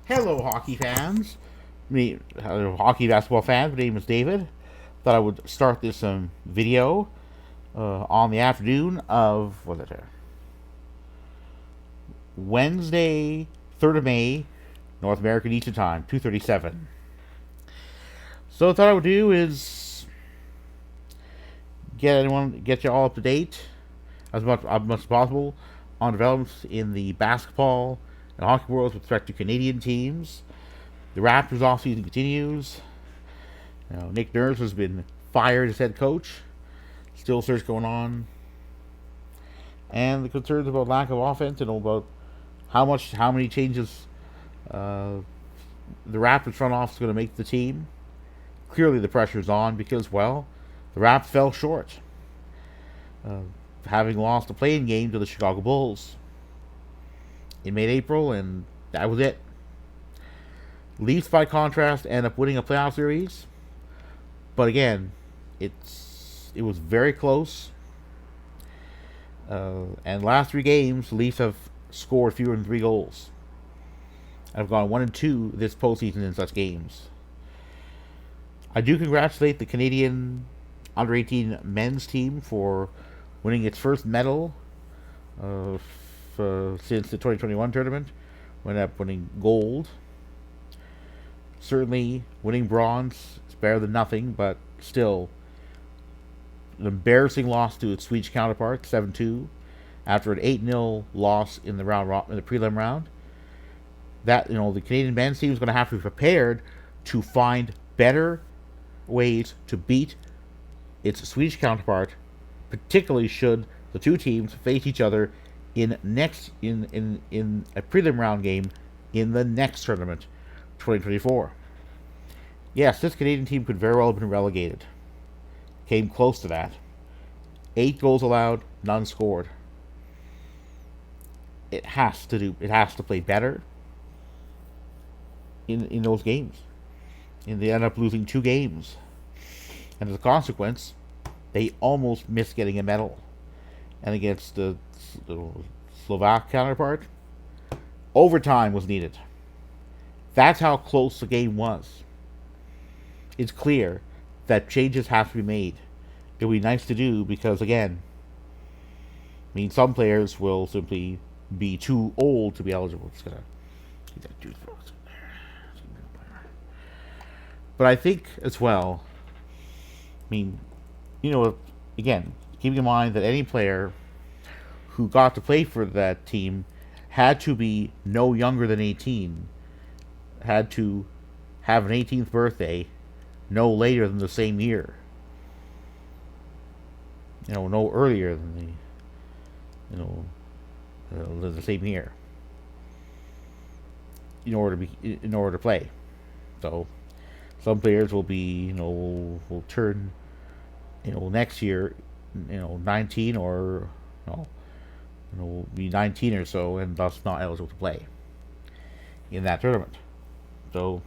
Hello, hockey fans. Hockey basketball fans. My name is David. Thought I would start this video on the afternoon of Wednesday, 3rd of May, North American Eastern Time, 2:37. So, I thought I would do is get you all up to date as much as possible on developments in the basketball and hockey worlds with respect to Canadian teams. The Raptors offseason continues. Nick Nurse has been fired as head coach. Still search going on. And the concerns about lack of offense and about how many changes uh, the Raptors front office is going to make to the team. Clearly the pressure is on because, well, the Raps fell short. Uh, Having lost a play-in game to the Chicago Bulls in mid-April, and that was it. Leafs, by contrast, end up winning a playoff series, but again, it was very close. And last three games, the Leafs have scored fewer than 3 goals. I've gone 1-2 this postseason in such games. I do congratulate the Canadian under 18 men's team for winning its first medal since the 2021 tournament. Went up winning gold. Certainly, winning bronze is better than nothing, but still, an embarrassing loss to its Swedish counterpart, 7-2, after an 8-0 loss in the prelim round. That the Canadian men's team is going to have to be prepared to find better ways to beat its Swedish counterpart, particularly should the two teams face each other in a prelim round game in the next tournament, 2024. Yes, this Canadian team could very well have been relegated. Came close to that. 8 goals allowed, none scored. It has to play better in those games. And they end up losing 2 games. And as a consequence, they almost missed getting a medal. And against the Slovak counterpart, overtime was needed. That's how close the game was. It's clear that changes have to be made. It would be nice to do because, again, some players will simply be too old to be eligible. Just gonna get that juice box in there. But I think as well, again, keeping in mind that any player who got to play for that team had to be no younger than 18, had to have an 18th birthday no later than the same year. No earlier than the same year. In order to play. So some players will be will turn next year 19 or be 19 or so and thus not eligible to play in that tournament. So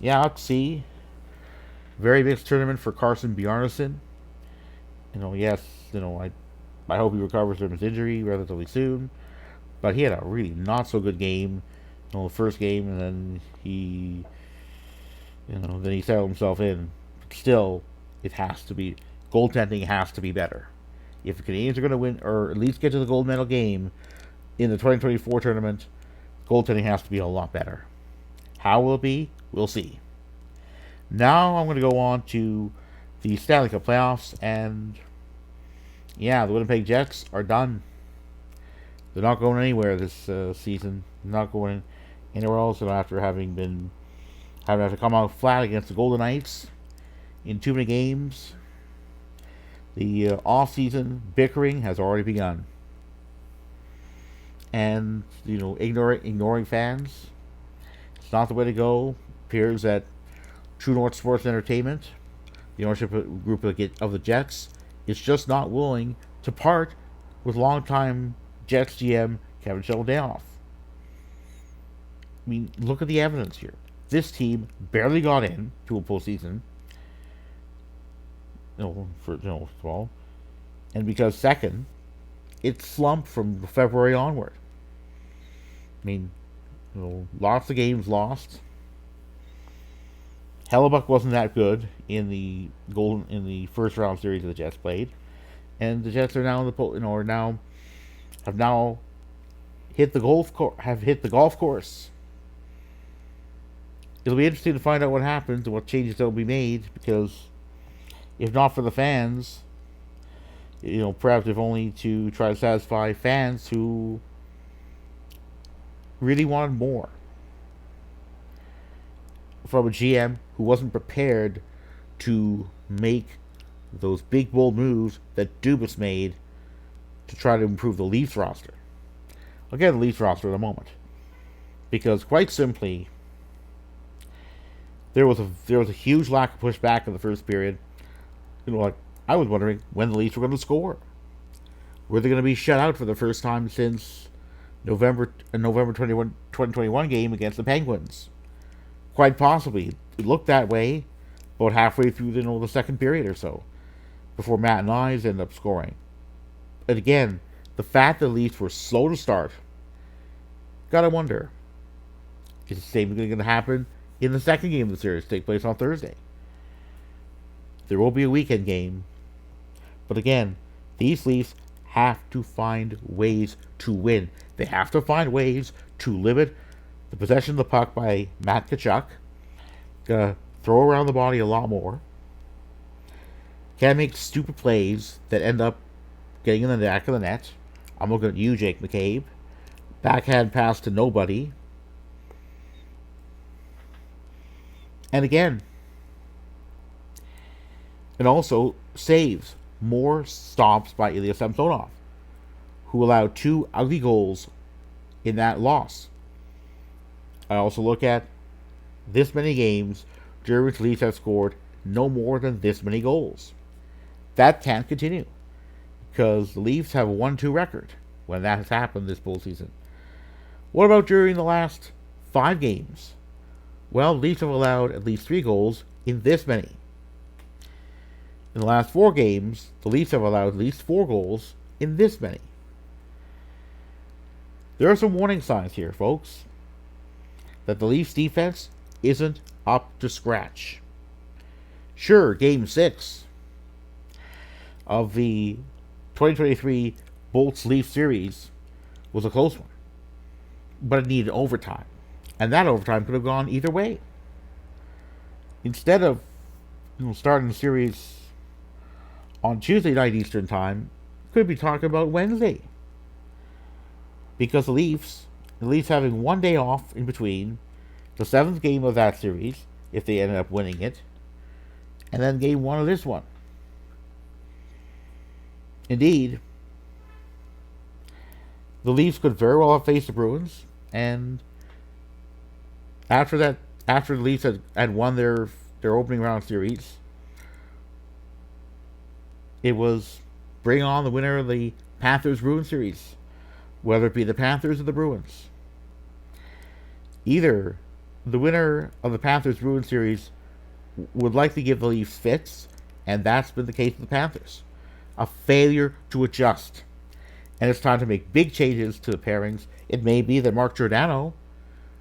yeah, let's see. Very big tournament for Carson Bjarnason. Yes, I hope he recovers from his injury relatively soon. But he had a really not so good game, the first game, and then he settled himself in. But still, it has to be goaltending has to be better. If the Canadians are going to win or at least get to the gold medal game in the 2024 tournament, goaltending has to be a lot better. How will it be? We'll see. Now I'm going to go on to the Stanley Cup playoffs, and yeah, the Winnipeg Jets are done. They're not going anywhere this season. They're not going anywhere else after having to come out flat against the Golden Knights in too many games. The off-season bickering has already begun, and ignoring fans. It's not the way to go. Appears that True North Sports Entertainment, the ownership group of the Jets, is just not willing to part with longtime Jets GM Kevin Cheveldayoff. Look at the evidence here. This team barely got in to a postseason. And because second, it slumped from February onward. lots of games lost. Hellebuck wasn't that good in the first round series the Jets played, and the Jets are now in the have now hit the golf course. It'll be interesting to find out what happens and what changes that will be made, because if not for the fans, perhaps if only to try to satisfy fans who really wanted more from a GM who wasn't prepared to make those big bold moves that Dubas made to try to improve the Leafs roster. I'll get the Leafs roster in a moment, because quite simply, there was a huge lack of pushback in the first period. I was wondering when the Leafs were going to score. Were they going to be shut out for the first time since November 2021 game against the Penguins? Quite possibly. It looked that way about halfway through the second period or so, before Matt and I ended up scoring. And again, the fact that the Leafs were slow to start, gotta wonder, is the same thing going to happen in the second game of the series, take place on Thursday? There will be a weekend game, but again, these Leafs have to find ways to win. They have to find ways to limit the possession of the puck by Matt Tkachuk. Throw around the body a lot more. Can't make stupid plays that end up getting in the back of the net. I'm looking at you, Jake McCabe. Backhand pass to nobody. And again, and also saves. More stops by Ilya Samsonov, who allowed 2 ugly goals in that loss. I also look at this many games during which Leafs have scored no more than this many goals. That can't continue, because the Leafs have a 1-2 record when that has happened this postseason. What about during the last 5 games? Well, the Leafs have allowed at least 3 goals in this many. In the last 4 games, the Leafs have allowed at least 4 goals in this many. There are some warning signs here, folks, that the Leafs defense isn't up to scratch. Sure, Game 6 of the 2023 Bolts-Leafs series was a close one, but it needed overtime, and that overtime could have gone either way. Instead of starting the series on Tuesday night Eastern Time, could be talking about Wednesday, because the Leafs having one day off in between the 7th game of that series, if they ended up winning it, and then Game 1 of this one. Indeed, the Leafs could very well have faced the Bruins, and after the Leafs had won their opening round series, it was bring on the winner of the Panthers-Bruins series, whether it be the Panthers or the Bruins. Either the winner of the Panthers-Bruins series would likely give the Leafs fits, and that's been the case with the Panthers. A failure to adjust. And it's time to make big changes to the pairings. It may be that Mark Giordano,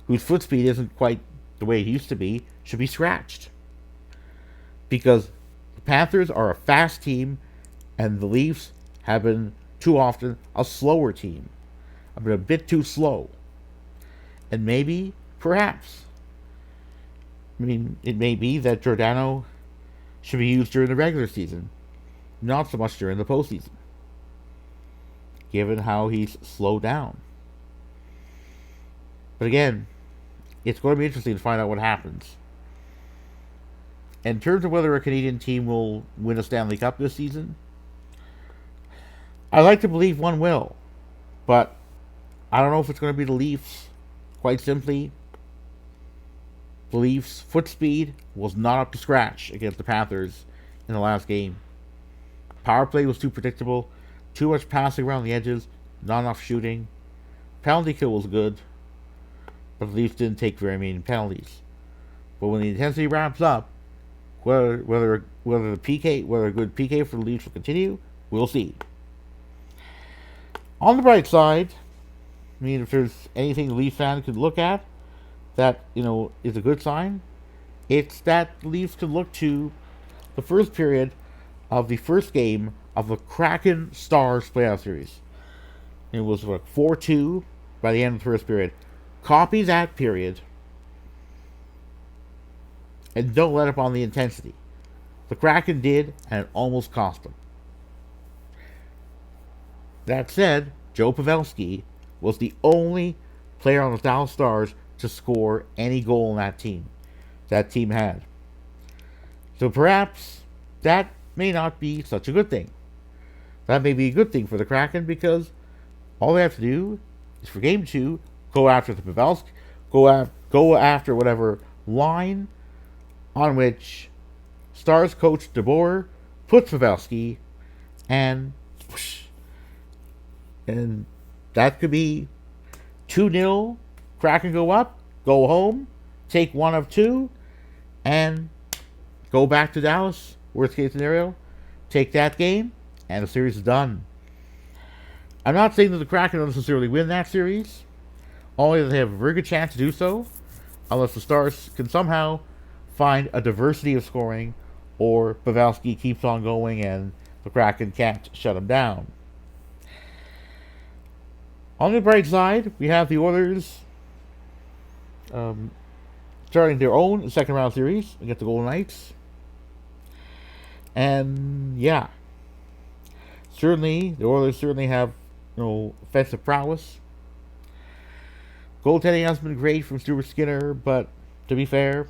whose foot speed isn't quite the way it used to be, should be scratched. Because the Panthers are a fast team, and the Leafs have been too often a slower team. I've been a bit too slow. And maybe, perhaps, it may be that Giordano should be used during the regular season, not so much during the postseason, given how he's slowed down. But again, it's going to be interesting to find out what happens. In terms of whether a Canadian team will win a Stanley Cup this season, I like to believe one will, but I don't know if it's going to be the Leafs. Quite simply, the Leafs' foot speed was not up to scratch against the Panthers in the last game. Power play was too predictable, too much passing around the edges, not enough shooting. Penalty kill was good, but the Leafs didn't take very many penalties. But when the intensity ramps up, whether a good PK for the Leafs will continue, we'll see. On the bright side, if there's anything the Leafs fan could look at, that, is a good sign. It's that Leafs can look to the first period of the first game of the Kraken Stars playoff series. It was like 4-2 by the end of the first period. Copy that period and don't let up on the intensity. The Kraken did, and it almost cost them. That said, Joe Pavelski was the only player on the Dallas Stars to score any goal in that team. That team had. So perhaps that may not be such a good thing. That may be a good thing for the Kraken because all they have to do is for game 2, go after the Pavelski, go after whatever line on which Stars coach DeBoer puts Pavelski, and that could be 2-0. Kraken go up, go home, take one of two, and go back to Dallas. Worst case scenario, take that game, and the series is done. I'm not saying that the Kraken don't necessarily win that series, only that they have a very good chance to do so, unless the Stars can somehow find a diversity of scoring, or Pavelski keeps on going and the Kraken can't shut him down. On the bright side, we have the Oilers starting their own second round series against the Golden Knights. And yeah, the Oilers certainly have offensive prowess. Goaltending has been great from Stuart Skinner, but to be fair,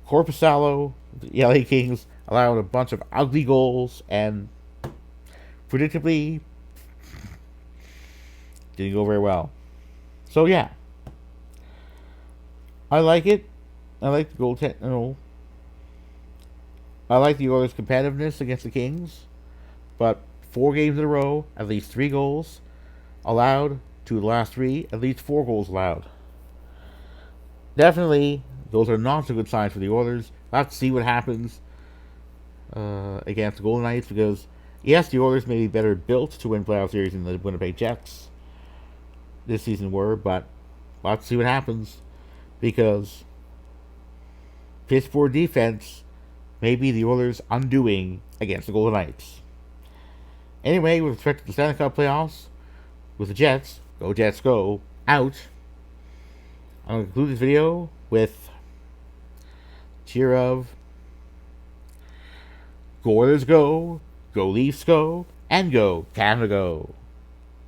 Korpisalo, the LA Kings, allowed a bunch of ugly goals and predictably didn't go very well. So yeah, I like it. I like the goaltending. I like the Oilers' competitiveness against the Kings, but 4 games in a row, at least 3 goals allowed. To the last 3, at least 4 goals allowed. Definitely, those are not so good signs for the Oilers. Let's see what happens against the Golden Knights, because yes, the Oilers may be better built to win playoff series than the Winnipeg Jets this season were, but let's see what happens, because Pittsburgh defense may be the Oilers' undoing against the Golden Knights. Anyway, with respect to the Stanley Cup playoffs, with the Jets, go Jets go, out. I'm going to conclude this video with cheer of go Oilers go Leafs go, and go Canada go.